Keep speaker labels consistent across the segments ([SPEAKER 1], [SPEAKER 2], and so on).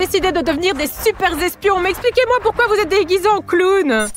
[SPEAKER 1] décidé de devenir des super espions. Mais expliquez-moi pourquoi vous êtes déguisés en clown.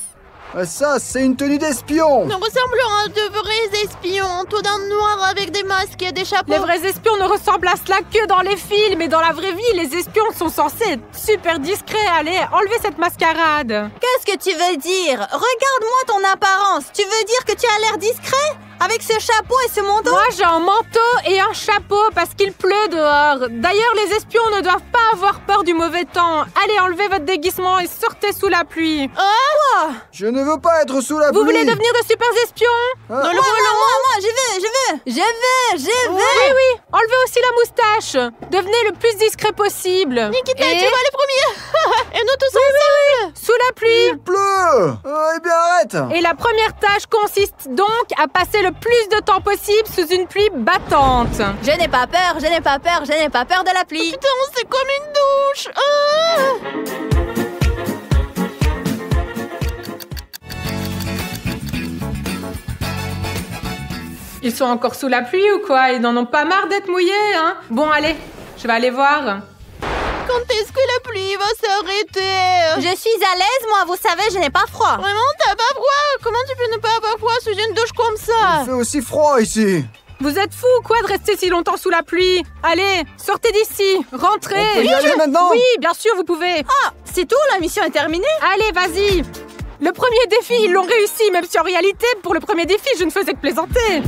[SPEAKER 2] Ça, c'est une tenue d'espion.
[SPEAKER 3] Nous ressemblons à de vrais espions, tout en noir avec des masques et des chapeaux.
[SPEAKER 1] Les vrais espions ne ressemblent à cela que dans les films. Et dans la vraie vie, les espions sont censés être super discrets. Allez, enlevez cette mascarade.
[SPEAKER 3] Qu'est-ce que tu veux dire? Regarde-moi ton apparence. Tu veux dire que tu as l'air discret? Avec ce chapeau et ce manteau?
[SPEAKER 1] Moi, j'ai un manteau et un chapeau parce qu'il pleut dehors. D'ailleurs, les espions ne doivent pas avoir peur du mauvais temps. Allez, enlevez votre déguisement et sortez sous la pluie.
[SPEAKER 3] Oh!
[SPEAKER 2] Je ne veux pas être sous la pluie.
[SPEAKER 1] Vous voulez devenir de super espions?
[SPEAKER 3] Moi, je veux.
[SPEAKER 1] Oui, enlevez aussi la moustache. Devenez le plus discret possible.
[SPEAKER 3] Nikita, tu vas les premiers. Et nous tous ensemble.
[SPEAKER 1] Sous la pluie.
[SPEAKER 2] Il pleut. Eh bien, arrête.
[SPEAKER 1] Et la première tâche consiste donc à passer le plus de temps possible sous une pluie battante.
[SPEAKER 3] Je n'ai pas peur de la pluie. Putain, c'est comme une douche.
[SPEAKER 1] Ils sont encore sous la pluie ou quoi? Ils n'en ont pas marre d'être mouillés, hein? Bon, allez, je vais aller voir.
[SPEAKER 3] Quand est-ce que la pluie va s'arrêter? Je suis à l'aise, moi, vous savez, je n'ai pas froid. Vraiment, t'as pas froid? Comment tu peux ne pas avoir froid sous une douche comme ça?
[SPEAKER 2] Il fait aussi froid ici.
[SPEAKER 1] Vous êtes fous ou quoi de rester si longtemps sous la pluie? Allez, sortez d'ici, rentrez.
[SPEAKER 2] On peut y aller maintenant?
[SPEAKER 1] Oui, bien sûr, vous pouvez.
[SPEAKER 3] Ah, c'est tout, la mission est terminée?
[SPEAKER 1] Allez, vas-y. Le premier défi, ils l'ont réussi, même si en réalité, pour le premier défi, je ne faisais que plaisanter.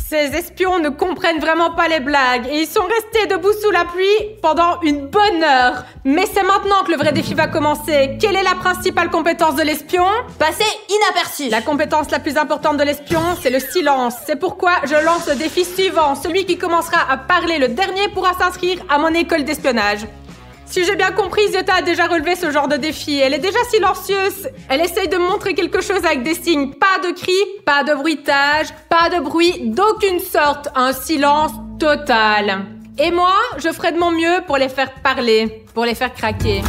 [SPEAKER 1] Ces espions ne comprennent vraiment pas les blagues et ils sont restés debout sous la pluie pendant une bonne heure. Mais c'est maintenant que le vrai défi va commencer. Quelle est la principale compétence de l'espion?
[SPEAKER 3] Passer inaperçu.
[SPEAKER 1] La compétence la plus importante de l'espion, c'est le silence. C'est pourquoi je lance le défi suivant. Celui qui commencera à parler le dernier pourra s'inscrire à mon école d'espionnage. Si j'ai bien compris, Zeta a déjà relevé ce genre de défi. Elle est déjà silencieuse. Elle essaye de me montrer quelque chose avec des signes. Pas de cris, pas de bruitage, pas de bruit d'aucune sorte. Un silence total. Et moi, je ferai de mon mieux pour les faire parler, pour les faire craquer.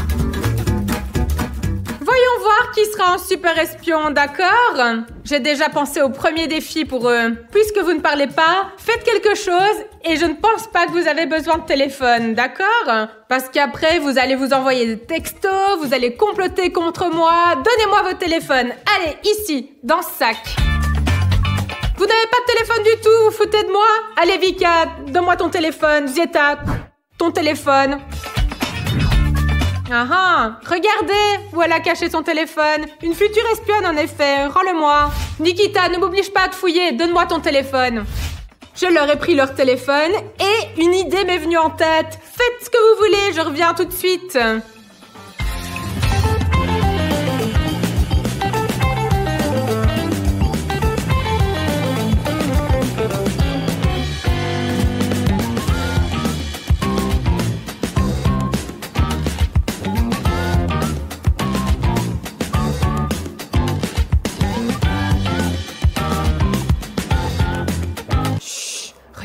[SPEAKER 1] Voyons voir qui sera un super espion, d'accord? J'ai déjà pensé au premier défi pour eux. Puisque vous ne parlez pas, faites quelque chose et je ne pense pas que vous avez besoin de téléphone, d'accord? Parce qu'après, vous allez vous envoyer des textos, vous allez comploter contre moi. Donnez-moi vos téléphones. Allez, ici, dans ce sac. Vous n'avez pas de téléphone du tout, vous foutez de moi? Allez, Vika, donne-moi ton téléphone. Zeta, ton téléphone. Ah ah, regardez où elle a caché son téléphone. Une future espionne en effet, rends-le-moi. Nikita, ne m'oblige pas à te fouiller, donne-moi ton téléphone. Je leur ai pris leur téléphone et une idée m'est venue en tête. Faites ce que vous voulez, je reviens tout de suite.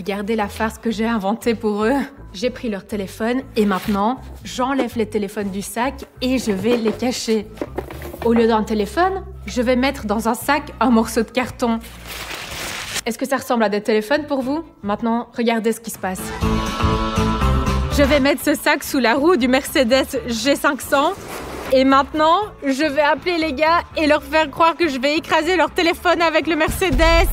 [SPEAKER 1] Regardez la farce que j'ai inventée pour eux. J'ai pris leur téléphone et maintenant, j'enlève les téléphones du sac et je vais les cacher. Au lieu d'un téléphone, je vais mettre dans un sac un morceau de carton. Est-ce que ça ressemble à des téléphones pour vous? Maintenant, regardez ce qui se passe. Je vais mettre ce sac sous la roue du Mercedes G500. Et maintenant, je vais appeler les gars et leur faire croire que je vais écraser leur téléphone avec le Mercedes.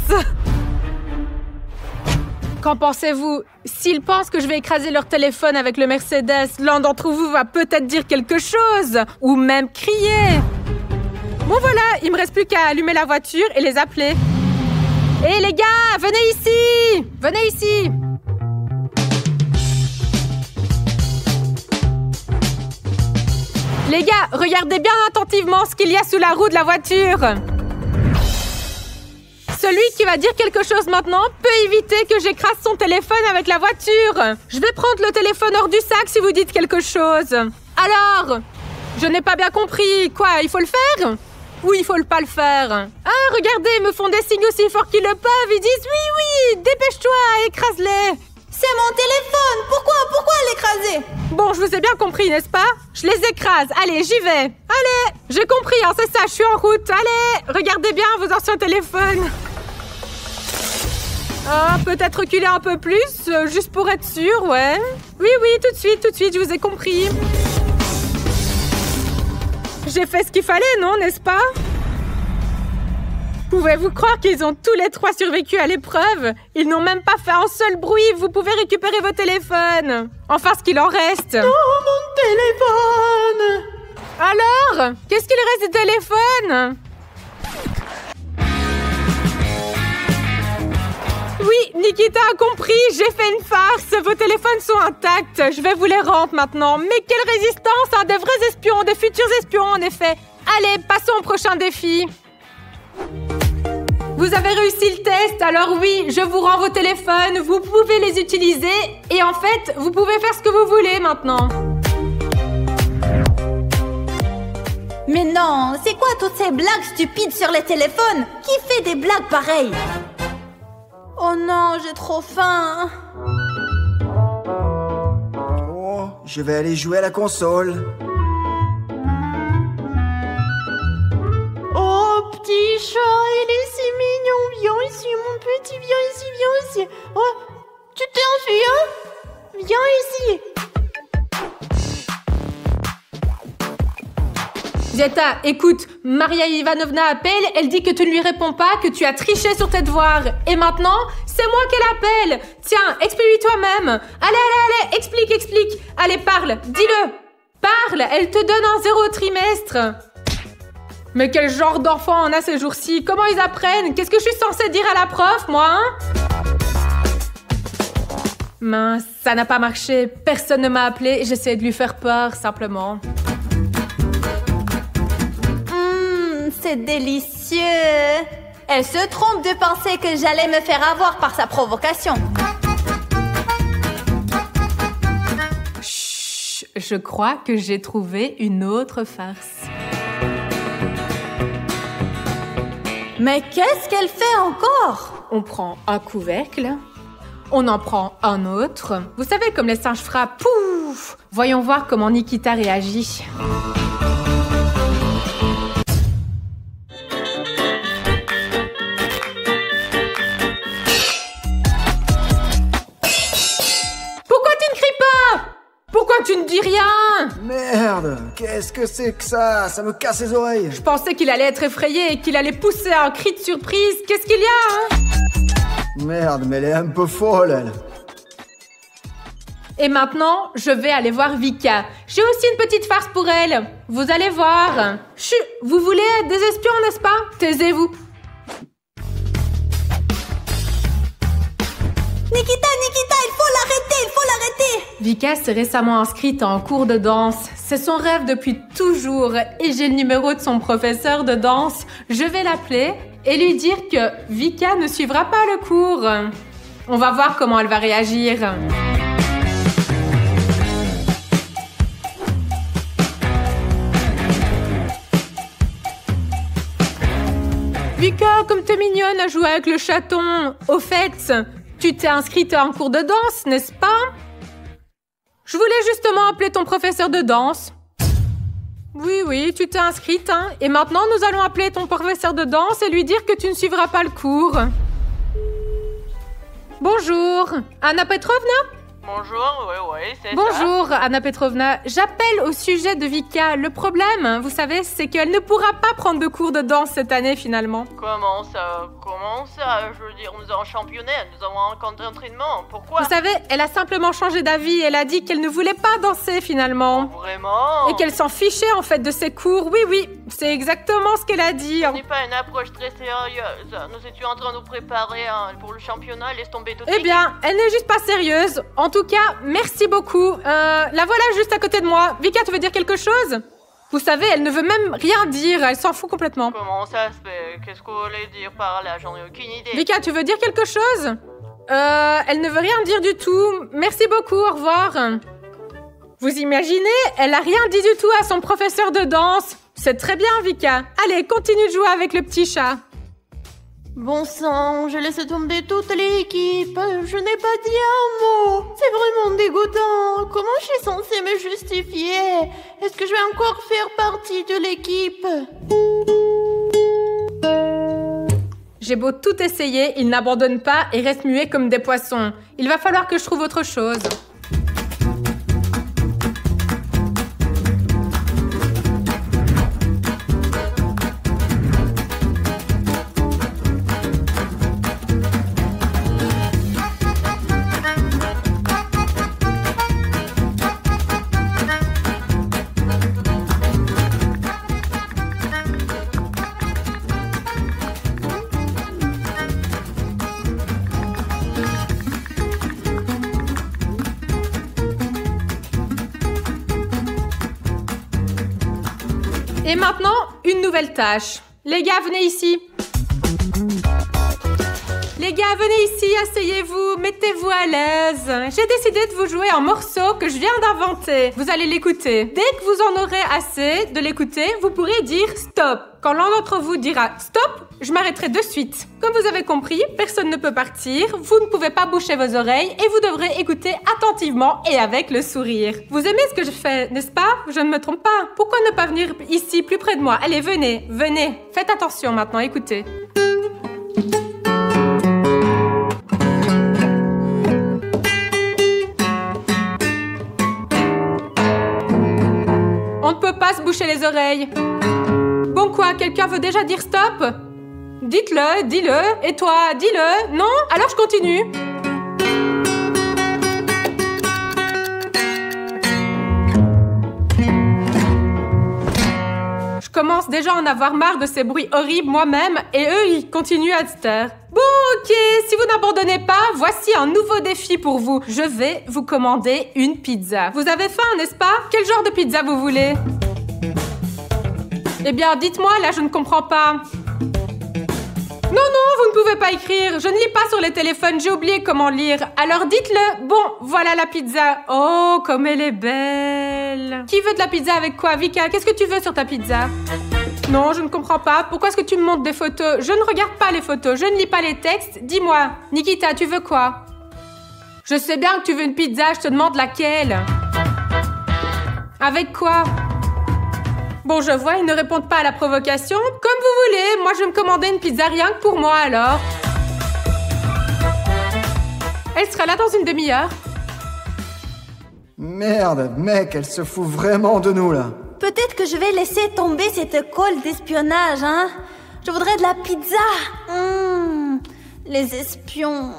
[SPEAKER 1] Qu'en pensez-vous? S'ils pensent que je vais écraser leur téléphone avec le Mercedes, l'un d'entre vous va peut-être dire quelque chose, ou même crier. Bon voilà, il me reste plus qu'à allumer la voiture et les appeler. Hé les gars, venez ici! Venez ici! Les gars, regardez bien attentivement ce qu'il y a sous la roue de la voiture. Celui qui va dire quelque chose maintenant peut éviter que j'écrase son téléphone avec la voiture. Je vais prendre le téléphone hors du sac si vous dites quelque chose. Alors, je n'ai pas bien compris. Quoi, il faut le faire? Ou il faut pas le faire? Ah, regardez, ils me font des signes aussi forts qu'ils le peuvent. Ils disent oui, dépêche-toi, écrase-les.
[SPEAKER 3] C'est mon téléphone. Pourquoi l'écraser?
[SPEAKER 1] Bon, je vous ai bien compris, n'est-ce pas? Je les écrase. Allez, j'y vais. Allez, j'ai compris, hein, c'est ça, je suis en route. Allez, regardez bien vos anciens téléphones. Ah, peut-être reculer un peu plus, juste pour être sûr, ouais. Oui, tout de suite, je vous ai compris. J'ai fait ce qu'il fallait, non, n'est-ce pas? Pouvez-vous croire qu'ils ont tous les trois survécu à l'épreuve? Ils n'ont même pas fait un seul bruit. Vous pouvez récupérer vos téléphones. Enfin, ce qu'il en reste.
[SPEAKER 3] Oh, mon téléphone!
[SPEAKER 1] Alors, qu'est-ce qu'il reste du téléphone? Oui, Nikita a compris. J'ai fait une farce. Vos téléphones sont intacts. Je vais vous les rendre maintenant. Mais quelle résistance, hein, des vrais espions, des futurs espions, en effet. Allez, passons au prochain défi. Vous avez réussi le test, alors oui, je vous rends vos téléphones, vous pouvez les utiliser et en fait, vous pouvez faire ce que vous voulez maintenant.
[SPEAKER 3] Mais non, c'est quoi toutes ces blagues stupides sur les téléphones? Qui fait des blagues pareilles? Oh non, j'ai trop faim.
[SPEAKER 2] Oh, je vais aller jouer à la console.
[SPEAKER 3] Oh, petit chat, il est si mignon. Viens ici, mon petit, viens ici. Oh, tu t'es enfui, hein? Viens ici.
[SPEAKER 1] Zeta, écoute, Maria Ivanovna appelle, elle dit que tu ne lui réponds pas, que tu as triché sur tes devoirs. Et maintenant, c'est moi qu'elle appelle. Tiens, explique-lui toi-même. Allez, explique. Allez, parle, dis-le. Parle, elle te donne un 0 trimestre. Mais quel genre d'enfant on a ces jours-ci? Comment ils apprennent? Qu'est-ce que je suis censée dire à la prof, moi, hein? Mince, ça n'a pas marché. Personne ne m'a appelé. J'essaie de lui faire peur, simplement.
[SPEAKER 3] C'est délicieux. Elle se trompe de penser que j'allais me faire avoir par sa provocation.
[SPEAKER 1] Chut, je crois que j'ai trouvé une autre farce.
[SPEAKER 3] Mais qu'est-ce qu'elle fait encore?
[SPEAKER 1] On prend un couvercle, on en prend un autre. Vous savez, comme les singes frappent, pouf! Voyons voir comment Nikita réagit. Pourquoi tu ne cries pas? Pourquoi tu ne dis rien?
[SPEAKER 2] Merde, qu'est-ce que c'est que ça? Ça me casse les oreilles.
[SPEAKER 1] Je pensais qu'il allait être effrayé et qu'il allait pousser un cri de surprise. Qu'est-ce qu'il y a, hein?
[SPEAKER 2] Merde, mais elle est un peu folle, elle.
[SPEAKER 1] Et maintenant, je vais aller voir Vika. J'ai aussi une petite farce pour elle. Vous allez voir. Chut, vous voulez être des espions, n'est-ce pas? Taisez-vous.
[SPEAKER 3] Nikita, il faut l'arrêter.
[SPEAKER 1] Vika s'est récemment inscrite en cours de danse. C'est son rêve depuis toujours et j'ai le numéro de son professeur de danse. Je vais l'appeler et lui dire que Vika ne suivra pas le cours. On va voir comment elle va réagir. Vika, comme t'es mignonne à jouer avec le chaton. Au fait, tu t'es inscrite en cours de danse, n'est-ce pas? Je voulais justement appeler ton professeur de danse. Oui, tu t'es inscrite, hein. Et maintenant, nous allons appeler ton professeur de danse et lui dire que tu ne suivras pas le cours. Bonjour, Anna Petrovna?
[SPEAKER 4] Bonjour, oui, c'est ça.
[SPEAKER 1] Bonjour, Anna Petrovna. J'appelle au sujet de Vika. Le problème, vous savez, c'est qu'elle ne pourra pas prendre de cours de danse cette année, finalement.
[SPEAKER 4] Comment ça? Je veux dire, nous avons championnat, nous avons un camp d'entraînement. Pourquoi?
[SPEAKER 1] Vous savez, elle a simplement changé d'avis. Elle a dit qu'elle ne voulait pas danser, finalement.
[SPEAKER 4] Vraiment?
[SPEAKER 1] Et qu'elle s'en fichait, en fait, de ses cours. Oui, c'est exactement ce qu'elle a dit.
[SPEAKER 4] Ce n'est pas une approche très sérieuse. Nous étions en train de nous préparer pour le championnat. Laisse tomber tout de suite.
[SPEAKER 1] Eh bien, elle n'est juste pas sérieuse. En tout cas, merci beaucoup. La voilà juste à côté de moi. Vika, tu veux dire quelque chose? Vous savez, elle ne veut même rien dire. Elle s'en fout complètement.
[SPEAKER 4] Comment ça se fait? Qu'est-ce que vous voulez dire par là? J'en ai aucune idée.
[SPEAKER 1] Vika, tu veux dire quelque chose? Elle ne veut rien dire du tout. Merci beaucoup, au revoir. Vous imaginez? Elle a rien dit du tout à son professeur de danse. C'est très bien, Vika. Allez, continue de jouer avec le petit chat.
[SPEAKER 3] Bon sang, j'ai laissé tomber toute l'équipe. Je n'ai pas dit un mot. C'est vraiment dégoûtant. Comment je suis censée me justifier? Est-ce que je vais encore faire partie de l'équipe?
[SPEAKER 1] J'ai beau tout essayer, ils n'abandonnent pas et restent muets comme des poissons. Il va falloir que je trouve autre chose. Et maintenant, une nouvelle tâche. Les gars, venez ici. Les gars, venez ici, asseyez-vous, mettez-vous à l'aise. J'ai décidé de vous jouer un morceau que je viens d'inventer. Vous allez l'écouter. Dès que vous en aurez assez de l'écouter, vous pourrez dire stop. Quand l'un d'entre vous dira stop, je m'arrêterai de suite. Comme vous avez compris, personne ne peut partir, vous ne pouvez pas boucher vos oreilles et vous devrez écouter attentivement et avec le sourire. Vous aimez ce que je fais, n'est-ce pas? Je ne me trompe pas. Pourquoi ne pas venir ici, plus près de moi? Allez, venez, venez. Faites attention maintenant, écoutez. On ne peut pas se boucher les oreilles. Bon quoi, quelqu'un veut déjà dire stop? Dites-le, dis-le. Et toi, dis-le. Non? Alors je continue. Je commence déjà à en avoir marre de ces bruits horribles moi-même et eux, ils continuent à se taire. Bon, ok, si vous n'abandonnez pas, voici un nouveau défi pour vous. Je vais vous commander une pizza. Vous avez faim, n'est-ce pas? Quel genre de pizza vous voulez? Eh bien, dites-moi, là, je ne comprends pas. Non, vous ne pouvez pas écrire. Je ne lis pas sur les téléphones, j'ai oublié comment lire. Alors dites-le. Bon, voilà la pizza. Oh, comme elle est belle. Qui veut de la pizza avec quoi? Vika, qu'est-ce que tu veux sur ta pizza? Non, je ne comprends pas. Pourquoi est-ce que tu me montres des photos? Je ne regarde pas les photos, je ne lis pas les textes. Dis-moi, Nikita, tu veux quoi? Je sais bien que tu veux une pizza, je te demande laquelle. Avec quoi? Bon, je vois, ils ne répondent pas à la provocation. Comme vous voulez, moi je vais me commander une pizza rien que pour moi alors. Elle sera là dans une demi-heure.
[SPEAKER 2] Merde, mec, elle se fout vraiment de nous, là.
[SPEAKER 3] Peut-être que je vais laisser tomber cette colle d'espionnage, hein. Je voudrais de la pizza. Les espions...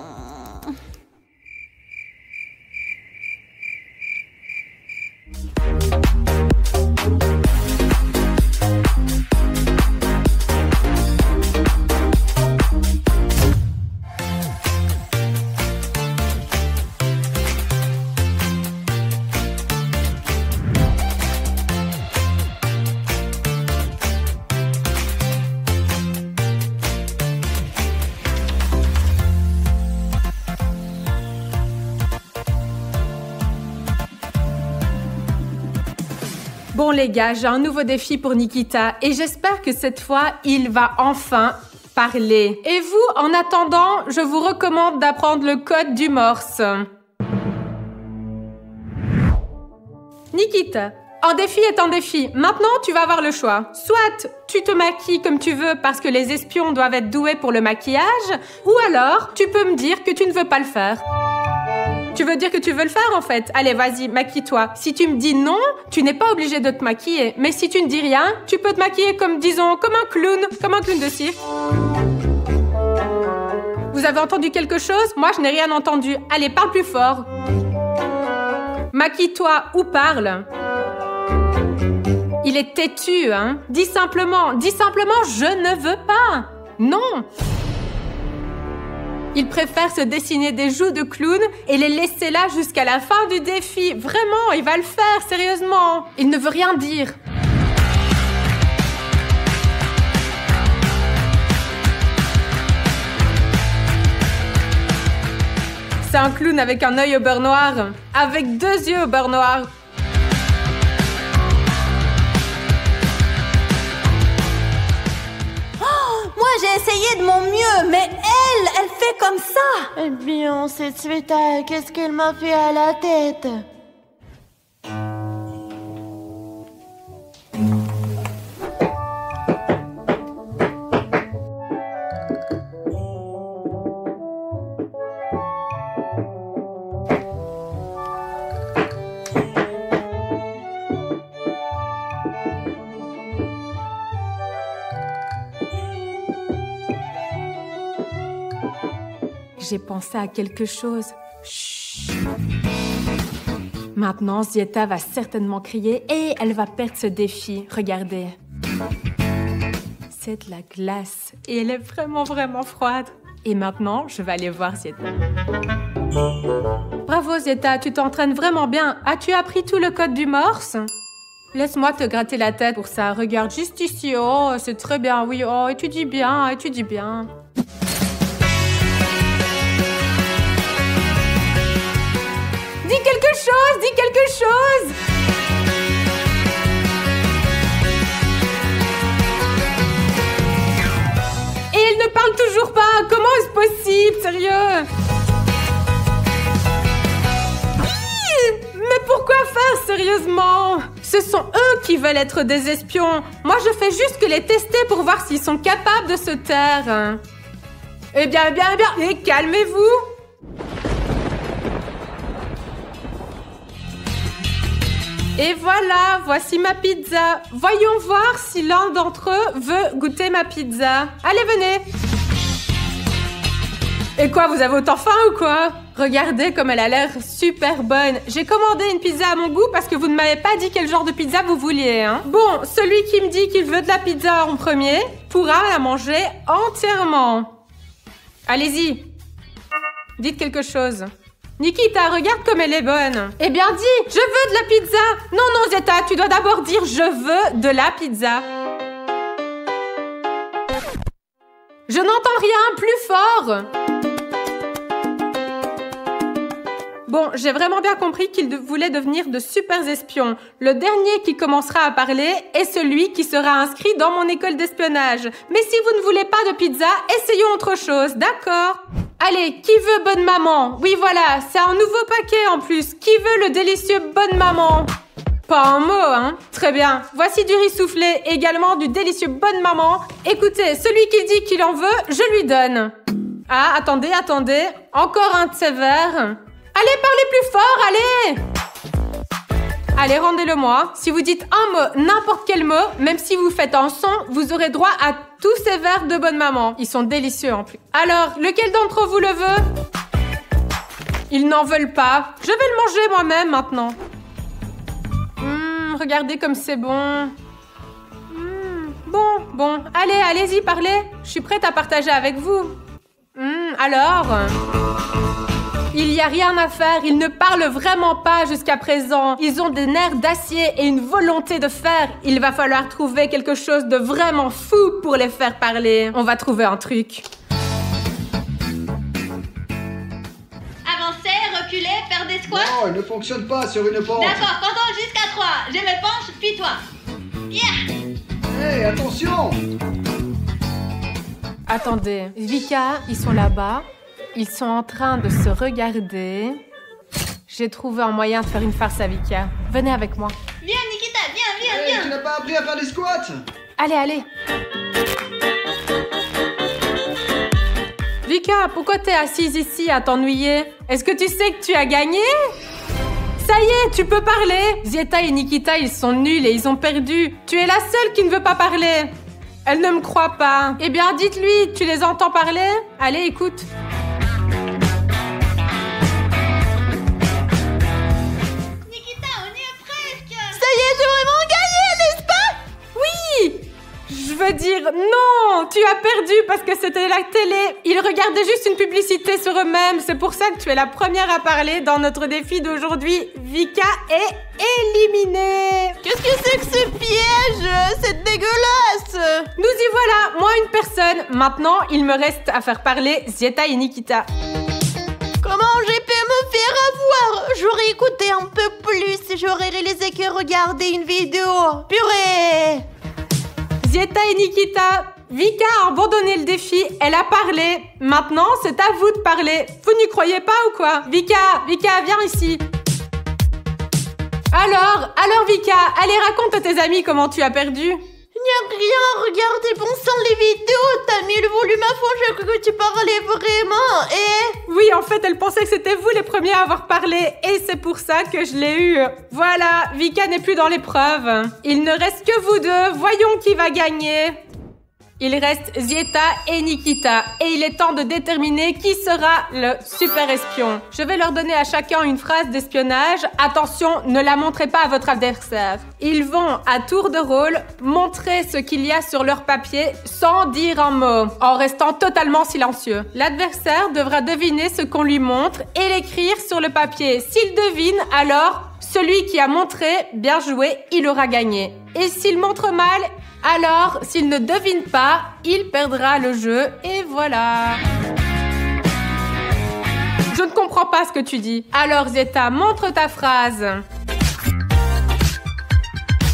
[SPEAKER 1] Bon les gars, j'ai un nouveau défi pour Nikita et j'espère que cette fois, il va enfin parler. Et vous, en attendant, je vous recommande d'apprendre le code du Morse. Nikita, un défi est un défi. Maintenant, tu vas avoir le choix. Soit tu te maquilles comme tu veux parce que les espions doivent être doués pour le maquillage, ou alors tu peux me dire que tu ne veux pas le faire. Tu veux dire que tu veux le faire en fait? Allez, vas-y, maquille-toi. Si tu me dis non, tu n'es pas obligé de te maquiller. Mais si tu ne dis rien, tu peux te maquiller comme, disons, comme un clown de cirque. Vous avez entendu quelque chose? Moi, je n'ai rien entendu. Allez, parle plus fort. Maquille-toi ou parle. Il est têtu, hein? Dis simplement, je ne veux pas. Non. Il préfère se dessiner des joues de clown et les laisser là jusqu'à la fin du défi. Vraiment, il va le faire, sérieusement. Il ne veut rien dire. C'est un clown avec un œil au beurre noir. Avec 2 yeux au beurre noir.
[SPEAKER 3] J'ai essayé de mon mieux, mais elle fait comme ça.
[SPEAKER 4] Eh bien, cette Sveta, qu'est-ce qu'elle m'a fait à la tête?
[SPEAKER 1] j'ai pensé à quelque chose. Chut. Maintenant, Zieta va certainement crier et elle va perdre ce défi. Regardez. C'est de la glace et elle est vraiment, vraiment froide. Et maintenant, je vais aller voir Zieta. Bravo Zieta, tu t'entraînes vraiment bien. As-tu appris tout le code du Morse? Laisse-moi te gratter la tête pour ça. Regarde juste ici. Oh, c'est très bien, oui. Oh, étudie bien, étudie bien. Dis quelque chose, dis quelque chose! Et elle ne parle toujours pas. Comment est-ce possible, sérieux? Mais pourquoi faire, sérieusement? Ce sont eux qui veulent être des espions. Moi, je fais juste que les tester pour voir s'ils sont capables de se taire. Eh bien, et calmez-vous. Et voilà, voici ma pizza. Voyons voir si l'un d'entre eux veut goûter ma pizza. Allez, venez. Et quoi, vous avez autant faim ou quoi? Regardez comme elle a l'air super bonne. J'ai commandé une pizza à mon goût parce que vous ne m'avez pas dit quel genre de pizza vous vouliez, hein. Bon, celui qui me dit qu'il veut de la pizza en premier pourra la manger entièrement. Allez-y. Dites quelque chose. Nikita, regarde comme elle est bonne. Eh bien, dis, je veux de la pizza. Non, Zieta, tu dois d'abord dire je veux de la pizza. Je n'entends rien, plus fort. Bon, j'ai vraiment bien compris qu'ils voulaient devenir de super espions. Le dernier qui commencera à parler est celui qui sera inscrit dans mon école d'espionnage. Mais si vous ne voulez pas de pizza, essayons autre chose, d'accord? Allez, qui veut bonne maman? Oui, voilà, c'est un nouveau paquet en plus. Qui veut le délicieux bonne maman? Pas un mot, hein? Très bien. Voici du riz soufflé, également du délicieux bonne maman. Écoutez, celui qui dit qu'il en veut, je lui donne. Ah, attendez. Encore un de ces verres. Allez, parlez plus fort, allez! Allez, rendez-le-moi. Si vous dites un mot, n'importe quel mot, même si vous faites un son, vous aurez droit à tous ces verres de bonne maman. Ils sont délicieux en plus. Alors, lequel d'entre vous le veut? Ils n'en veulent pas. Je vais le manger moi-même maintenant. Regardez comme c'est bon. Bon. Allez-y, parlez. Je suis prête à partager avec vous. Alors... Il n'y a rien à faire, ils ne parlent vraiment pas jusqu'à présent. Ils ont des nerfs d'acier et une volonté de faire. Il va falloir trouver quelque chose de vraiment fou pour les faire parler. On va trouver un truc.
[SPEAKER 5] Avancer, reculer, faire des squats.
[SPEAKER 2] Non, il ne fonctionne pas sur une pente.
[SPEAKER 5] D'accord, comptons jusqu'à 3. Je me penche, puis toi.
[SPEAKER 2] Hé, attention!
[SPEAKER 1] Attendez, Vika, ils sont là-bas. Ils sont en train de se regarder. J'ai trouvé un moyen de faire une farce à Vika. Venez avec moi.
[SPEAKER 5] Viens, Nikita, viens.
[SPEAKER 2] Hé, tu n'as pas appris à faire des squats?
[SPEAKER 1] Allez. Vika, pourquoi t'es assise ici à t'ennuyer? Est-ce que tu sais que tu as gagné? Ça y est, tu peux parler. Zieta et Nikita, ils sont nuls et ils ont perdu. Tu es la seule qui ne veut pas parler. Elle ne me croit pas. Eh bien, dites-lui, tu les entends parler? Allez, écoute. Je veux dire, non, tu as perdu parce que c'était la télé. Ils regardaient juste une publicité sur eux-mêmes. C'est pour ça que tu es la première à parler dans notre défi d'aujourd'hui. Vika est éliminée.
[SPEAKER 3] Qu'est-ce que c'est que ce piège? C'est dégueulasse.
[SPEAKER 1] Nous y voilà, moi une personne. Maintenant, il me reste à faire parler Zieta et Nikita.
[SPEAKER 3] Comment j'ai pu me faire avoir? J'aurais écouté un peu plus. J'aurais réalisé que regarder une vidéo. Purée.
[SPEAKER 1] Zieta et Nikita, Vika a abandonné le défi, elle a parlé. Maintenant, c'est à vous de parler. Vous n'y croyez pas ou quoi? Vika, viens ici. Alors Vika, allez, raconte à tes amis comment tu as perdu.
[SPEAKER 3] Il n'y a rien, regardez, bon sang les vidéos. T'as mis le volume à fond, j'ai cru que tu parlais vraiment, et...
[SPEAKER 1] Oui, en fait, elle pensait que c'était vous les premiers à avoir parlé, et c'est pour ça que je l'ai eu. Voilà, Vika n'est plus dans l'épreuve. Il ne reste que vous deux, voyons qui va gagner. Il reste Zieta et Nikita. Et il est temps de déterminer qui sera le super espion. Je vais leur donner à chacun une phrase d'espionnage. Attention, ne la montrez pas à votre adversaire. Ils vont, à tour de rôle, montrer ce qu'il y a sur leur papier sans dire un mot, en restant totalement silencieux. L'adversaire devra deviner ce qu'on lui montre et l'écrire sur le papier. S'il devine, alors, celui qui a montré, bien joué, il aura gagné. Et s'il montre mal, alors, s'il ne devine pas, il perdra le jeu. Et voilà. Je ne comprends pas ce que tu dis. Alors, Zieta, montre ta phrase.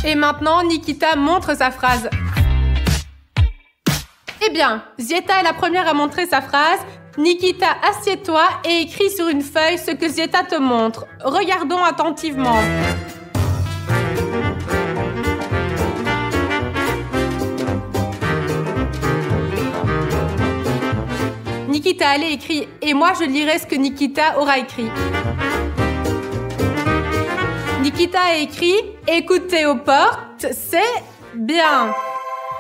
[SPEAKER 1] Et maintenant, Nikita montre sa phrase. Eh bien, Zieta est la première à montrer sa phrase. Nikita, assieds-toi et écris sur une feuille ce que Zieta te montre. Regardons attentivement. Nikita, allez, écris. Et moi, je lirai ce que Nikita aura écrit. Nikita a écrit « Écoutez aux portes, c'est bien ».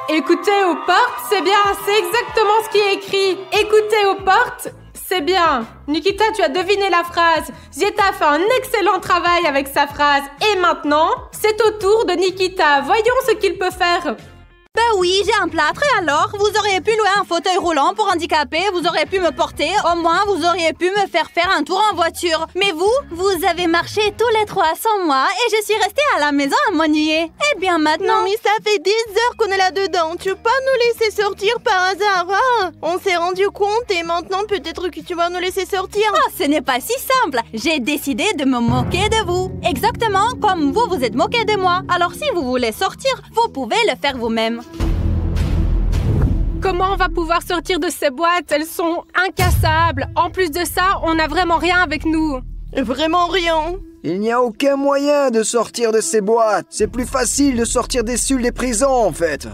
[SPEAKER 1] Écoutez aux portes, c'est bien. C'est exactement ce qui est écrit. Écoutez aux portes, c'est bien. Nikita, tu as deviné la phrase. Zieta a fait un excellent travail avec sa phrase. Et maintenant, c'est au tour de Nikita. Voyons ce qu'il peut faire.
[SPEAKER 6] Ben oui, j'ai un plâtre et alors, vous auriez pu louer un fauteuil roulant pour handicapés, vous auriez pu me porter, au moins vous auriez pu me faire faire un tour en voiture. Mais vous avez marché tous les trois sans moi et je suis restée à la maison à m'ennuyer. Eh bien maintenant...
[SPEAKER 3] Non mais ça fait des heures qu'on est là-dedans, tu peux pas nous laisser sortir par hasard, hein? On s'est rendu compte et maintenant peut-être que tu vas nous laisser sortir.
[SPEAKER 6] Oh, ce n'est pas si simple, j'ai décidé de me moquer de vous. Exactement comme vous vous êtes moqué de moi. Alors si vous voulez sortir, vous pouvez le faire vous-même.
[SPEAKER 1] Comment on va pouvoir sortir de ces boîtes? Elles sont incassables. En plus de ça, on n'a vraiment rien avec nous.
[SPEAKER 3] Vraiment rien.
[SPEAKER 2] Il n'y a aucun moyen de sortir de ces boîtes. C'est plus facile de sortir des cellules des prisons, en fait.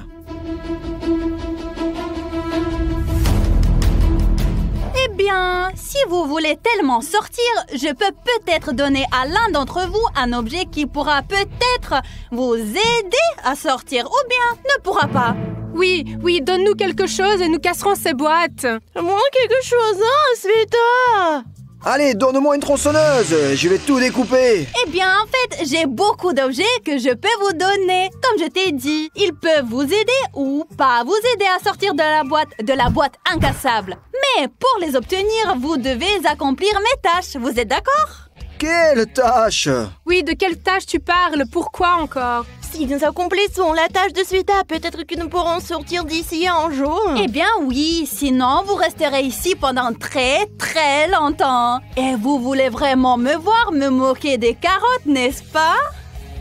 [SPEAKER 6] Eh bien, si vous voulez tellement sortir, je peux peut-être donner à l'un d'entre vous un objet qui pourra peut-être vous aider à sortir ou bien ne pourra pas.
[SPEAKER 1] Oui, donne-nous quelque chose et nous casserons ces boîtes.
[SPEAKER 3] Moi, quelque chose, hein, Sveta?
[SPEAKER 2] Allez, donne-moi une tronçonneuse. Je vais tout découper.
[SPEAKER 6] Eh bien, en fait, j'ai beaucoup d'objets que je peux vous donner. Comme je t'ai dit, ils peuvent vous aider ou pas vous aider à sortir de la boîte incassable. Mais pour les obtenir, vous devez accomplir mes tâches. Vous êtes d'accord?
[SPEAKER 2] Quelle tâche?
[SPEAKER 1] Oui, de quelle tâche tu parles? Pourquoi encore?
[SPEAKER 3] Si nous accomplissons la tâche de Sveta, peut-être que nous pourrons sortir d'ici un jour.
[SPEAKER 6] Eh bien oui, sinon vous resterez ici pendant très très longtemps. Et vous voulez vraiment me voir me moquer des carottes, n'est-ce pas?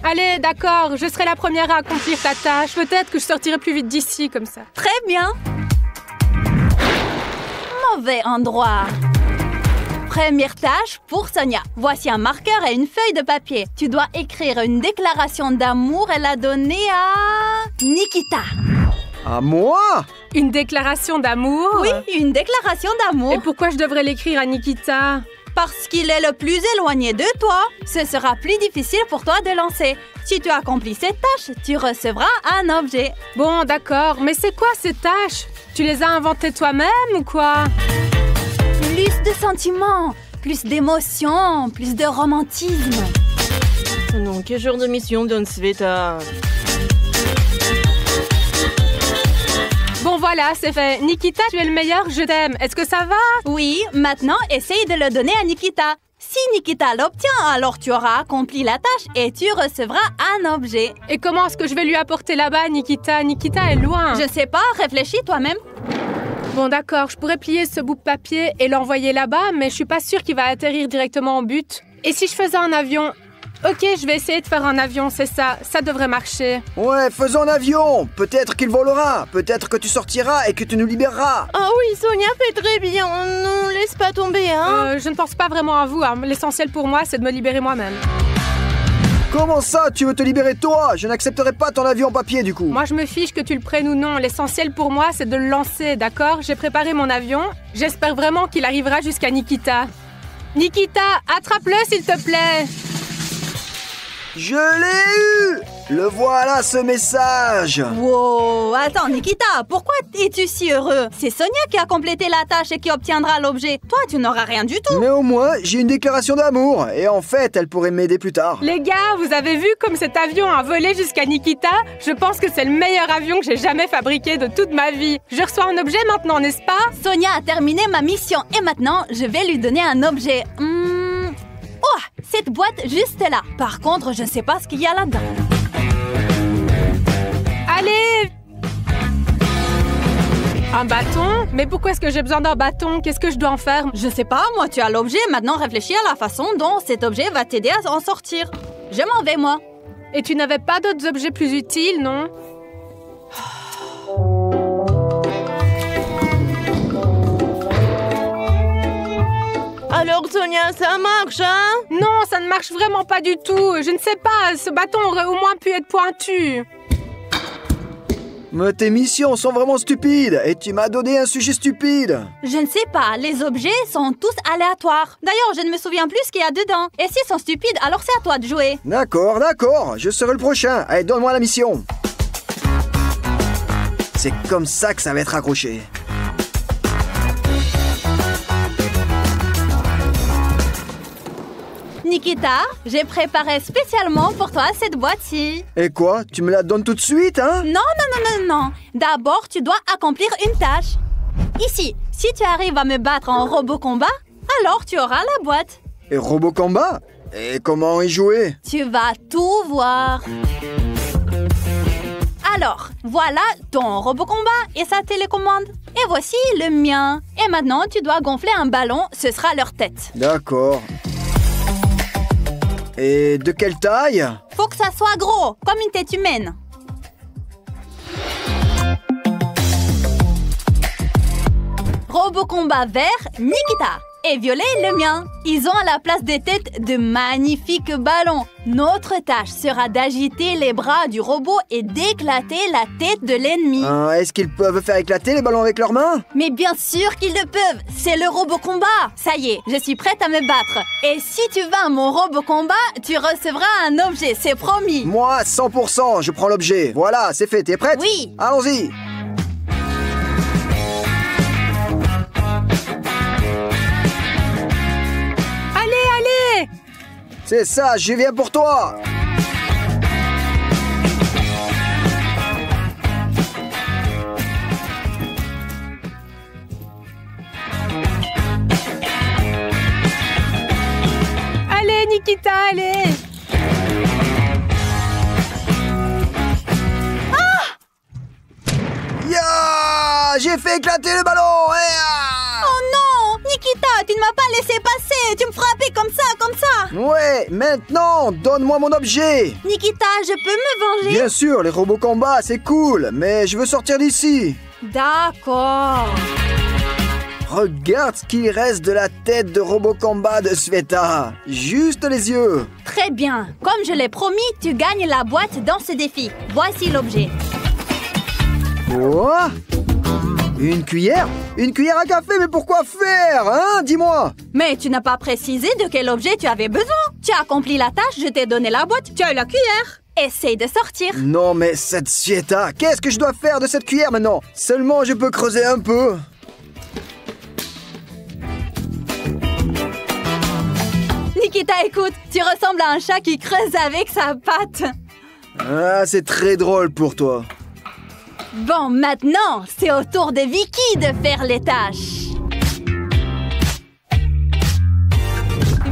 [SPEAKER 1] Allez, d'accord, je serai la première à accomplir ta tâche. Peut-être que je sortirai plus vite d'ici, comme ça.
[SPEAKER 6] Très bien. Mauvais endroit. Première tâche pour Sonia. Voici un marqueur et une feuille de papier. Tu dois écrire une déclaration d'amour et la donner à Nikita.
[SPEAKER 2] À moi?
[SPEAKER 1] Une déclaration d'amour?
[SPEAKER 6] Oui, une déclaration d'amour.
[SPEAKER 1] Et pourquoi je devrais l'écrire à Nikita?
[SPEAKER 6] Parce qu'il est le plus éloigné de toi. Ce sera plus difficile pour toi de lancer. Si tu accomplis cette tâche, tu recevras un objet.
[SPEAKER 1] Bon, d'accord, mais c'est quoi ces tâches? Tu les as inventées toi-même ou quoi?
[SPEAKER 6] Plus de sentiments, plus d'émotions, plus de romantisme.
[SPEAKER 3] Non, quel genre de mission donne Sveta?
[SPEAKER 1] Bon voilà, c'est fait. Nikita, tu es le meilleur, je t'aime. Est-ce que ça va?
[SPEAKER 6] Oui, maintenant essaye de le donner à Nikita. Si Nikita l'obtient, alors tu auras accompli la tâche et tu recevras un objet.
[SPEAKER 1] Et comment est-ce que je vais lui apporter là-bas, Nikita? Nikita est loin.
[SPEAKER 6] Je sais pas, réfléchis toi-même.
[SPEAKER 1] Bon d'accord, je pourrais plier ce bout de papier et l'envoyer là-bas, mais je suis pas sûre qu'il va atterrir directement au but. Et si je faisais un avion? Ok, je vais essayer de faire un avion, c'est ça. Ça devrait marcher.
[SPEAKER 2] Ouais, faisons un avion. Peut-être qu'il volera. Peut-être que tu sortiras et que tu nous libéreras.
[SPEAKER 3] Ah oui, Sonia fait très bien. Ne laisse pas tomber, hein.
[SPEAKER 1] Je ne pense pas vraiment à vous, hein. L'essentiel pour moi, c'est de me libérer moi-même.
[SPEAKER 2] Comment ça, tu veux te libérer toi? Je n'accepterai pas ton avion en papier du coup.
[SPEAKER 1] Moi, je me fiche que tu le prennes ou non. L'essentiel pour moi, c'est de le lancer, d'accord? J'ai préparé mon avion. J'espère vraiment qu'il arrivera jusqu'à Nikita. Nikita, attrape-le s'il te plaît.
[SPEAKER 2] Je l'ai eu! Le voilà, ce message!
[SPEAKER 6] Wow, attends Nikita, pourquoi es-tu si heureux? C'est Sonia qui a complété la tâche et qui obtiendra l'objet. Toi, tu n'auras rien du tout.
[SPEAKER 2] Mais au moins, j'ai une déclaration d'amour. Et en fait, elle pourrait m'aider plus tard.
[SPEAKER 1] Les gars, vous avez vu comme cet avion a volé jusqu'à Nikita? Je pense que c'est le meilleur avion que j'ai jamais fabriqué de toute ma vie. Je reçois un objet maintenant, n'est-ce pas?
[SPEAKER 6] Sonia a terminé ma mission et maintenant, je vais lui donner un objet. Oh, cette boîte juste là. Par contre, je ne sais pas ce qu'il y a là-dedans.
[SPEAKER 1] Allez! Un bâton? Mais pourquoi est-ce que j'ai besoin d'un bâton? Qu'est-ce que je dois en faire?
[SPEAKER 6] Je sais pas, moi tu as l'objet, maintenant réfléchis à la façon dont cet objet va t'aider à en sortir. Je m'en vais moi.
[SPEAKER 1] Et tu n'avais pas d'autres objets plus utiles, non?
[SPEAKER 3] Alors Sonia, ça marche, hein?
[SPEAKER 1] Non, ça ne marche vraiment pas du tout. Je ne sais pas, ce bâton aurait au moins pu être pointu.
[SPEAKER 2] Mais tes missions sont vraiment stupides. Et tu m'as donné un sujet stupide.
[SPEAKER 6] Je ne sais pas, les objets sont tous aléatoires. D'ailleurs, je ne me souviens plus ce qu'il y a dedans. Et s'ils sont stupides, alors c'est à toi de jouer.
[SPEAKER 2] D'accord, je serai le prochain. Allez, donne-moi la mission. C'est comme ça que ça va être accroché.
[SPEAKER 6] Nikita, j'ai préparé spécialement pour toi cette boîte-ci.
[SPEAKER 2] Et quoi? Tu me la donnes tout de suite, hein?
[SPEAKER 6] Non. D'abord, tu dois accomplir une tâche. Ici, si tu arrives à me battre en robot combat, alors tu auras la boîte.
[SPEAKER 2] Et robot combat? Et comment y jouer?
[SPEAKER 6] Tu vas tout voir. Alors, voilà ton robot combat et sa télécommande. Et voici le mien. Et maintenant, tu dois gonfler un ballon, ce sera leur tête.
[SPEAKER 2] D'accord. Et de quelle taille?
[SPEAKER 6] Faut que ça soit gros, comme une tête humaine. Robot combat vert, Nikita. Et violet, le mien. Ils ont à la place des têtes de magnifiques ballons. Notre tâche sera d'agiter les bras du robot et d'éclater la tête de l'ennemi.
[SPEAKER 2] Est-ce qu'ils peuvent faire éclater les ballons avec leurs mains?
[SPEAKER 6] Mais bien sûr qu'ils le peuvent. C'est le robot combat. Ça y est, je suis prête à me battre. Et si tu vins mon robot combat, tu recevras un objet, c'est promis.
[SPEAKER 2] Moi, 100%, je prends l'objet. Voilà, c'est fait. T'es prête?
[SPEAKER 6] Oui.
[SPEAKER 2] Allons-y. C'est ça, je viens pour toi.
[SPEAKER 1] Allez, Nikita, allez!
[SPEAKER 2] Ya! J'ai fait éclater le ballon.
[SPEAKER 6] Oh non! Nikita, tu ne m'as pas laissé passer. Tu me frappais comme ça.
[SPEAKER 2] Ouais, maintenant, donne-moi mon objet.
[SPEAKER 6] Nikita, je peux me venger?
[SPEAKER 2] Bien sûr, les robots combat, c'est cool, mais je veux sortir d'ici.
[SPEAKER 6] D'accord.
[SPEAKER 2] Regarde ce qu'il reste de la tête de robot combat de Sveta. Juste les yeux.
[SPEAKER 6] Très bien. Comme je l'ai promis, tu gagnes la boîte dans ce défi. Voici l'objet.
[SPEAKER 2] Quoi? Une cuillère? Une cuillère à café, mais pourquoi faire, hein? Dis-moi.
[SPEAKER 6] Mais tu n'as pas précisé de quel objet tu avais besoin. Tu as accompli la tâche, je t'ai donné la boîte, tu as eu la cuillère. Essaye de sortir.
[SPEAKER 2] Non, mais cette Sveta, qu'est-ce que je dois faire de cette cuillère maintenant? Seulement, je peux creuser un peu.
[SPEAKER 6] Nikita, écoute, tu ressembles à un chat qui creuse avec sa patte.
[SPEAKER 2] Ah, c'est très drôle pour toi.
[SPEAKER 6] Bon, maintenant, c'est au tour de Vicky de faire les tâches.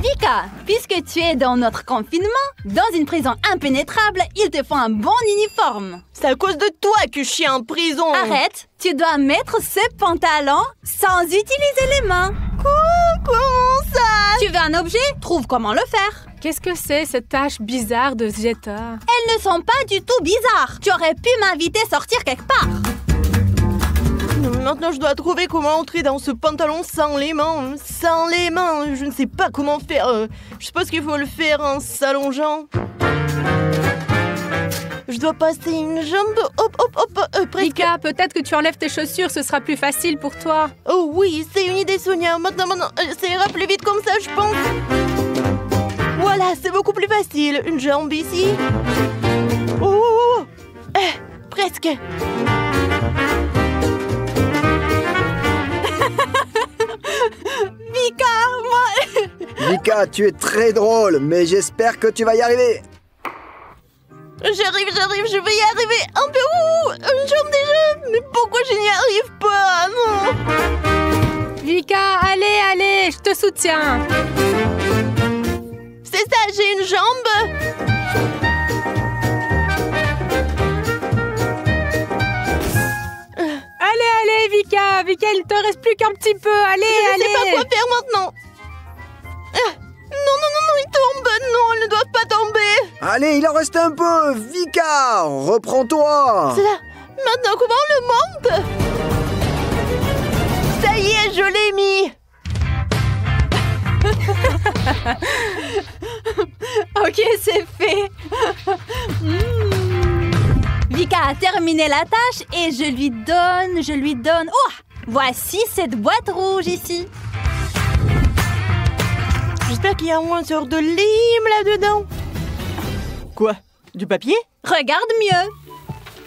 [SPEAKER 6] Vika, puisque tu es dans notre confinement, dans une prison impénétrable, il te faut un bon uniforme.
[SPEAKER 3] C'est à cause de toi que je suis en prison.
[SPEAKER 6] Arrête, tu dois mettre ce pantalon sans utiliser les mains.
[SPEAKER 3] Comment ça?
[SPEAKER 6] Tu veux un objet? Trouve comment le faire.
[SPEAKER 1] Qu'est-ce que c'est, cette tâche bizarre de Zeta?
[SPEAKER 6] Elles ne sont pas du tout bizarres. Tu aurais pu m'inviter à sortir quelque part.
[SPEAKER 3] Maintenant, je dois trouver comment entrer dans ce pantalon sans les mains. Sans les mains, je ne sais pas comment faire. Je suppose qu'il faut le faire en s'allongeant. Je dois passer une jambe. Hop, presque.
[SPEAKER 1] Vika, peut-être que tu enlèves tes chaussures, ce sera plus facile pour toi.
[SPEAKER 3] Oh oui, c'est une idée, Sonia. Maintenant, ça ira plus vite comme ça, je pense. Voilà, c'est beaucoup plus facile. Une jambe ici. Oh, presque.
[SPEAKER 6] Vika, moi...
[SPEAKER 2] Vika, tu es très drôle, mais j'espère que tu vas y arriver.
[SPEAKER 3] J'arrive, je vais y arriver. Un peu une jambe déjà. Mais pourquoi je n'y arrive pas? Non.
[SPEAKER 1] Vika, allez, je te soutiens.
[SPEAKER 3] C'est ça, j'ai une jambe.
[SPEAKER 1] Allez, Vika, il te reste plus qu'un petit peu. Allez.
[SPEAKER 3] Je sais pas quoi faire maintenant. Non, il tombe. Non, elles ne doivent pas tomber.
[SPEAKER 2] Allez, il en reste un peu. Vika, reprends-toi.
[SPEAKER 3] C'est là. Maintenant, comment on le monte? Ça y est, je l'ai mis.
[SPEAKER 6] Ok, c'est fait. Vika a terminé la tâche et je lui donne... Oh, voici cette boîte rouge ici.
[SPEAKER 3] J'espère qu'il y a au moins une sorte de lime là-dedans. Quoi? Du papier?
[SPEAKER 6] Regarde mieux.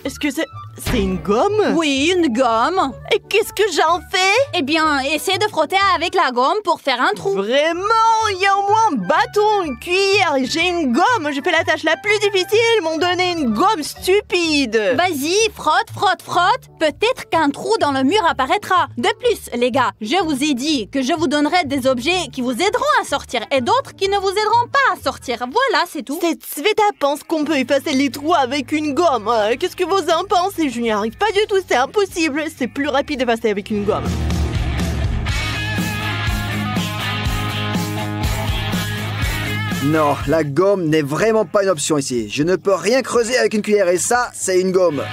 [SPEAKER 3] Est-ce que c'est une gomme?
[SPEAKER 6] Oui, une gomme.
[SPEAKER 3] Et qu'est-ce que j'en fais?
[SPEAKER 6] Eh bien, essaie de frotter avec la gomme pour faire un trou.
[SPEAKER 3] Vraiment? Il y a au moins un bâton, une cuillère et j'ai une gomme. J'ai fait la tâche la plus difficile. Ils m'ont donné une gomme stupide.
[SPEAKER 6] Vas-y, frotte. Peut-être qu'un trou dans le mur apparaîtra. De plus, les gars, je vous ai dit que je vous donnerai des objets qui vous aideront à sortir et d'autres qui ne vous aideront pas à sortir. Voilà, c'est tout.
[SPEAKER 3] Cette Sveta pense qu'on peut effacer les trous avec une gomme. Qu'est-ce que vous en pensez? Je n'y arrive pas du tout, c'est impossible. C'est plus rapide d'effacer avec une gomme.
[SPEAKER 2] Non, la gomme n'est vraiment pas une option ici. Je ne peux rien creuser avec une cuillère et ça, c'est une gomme.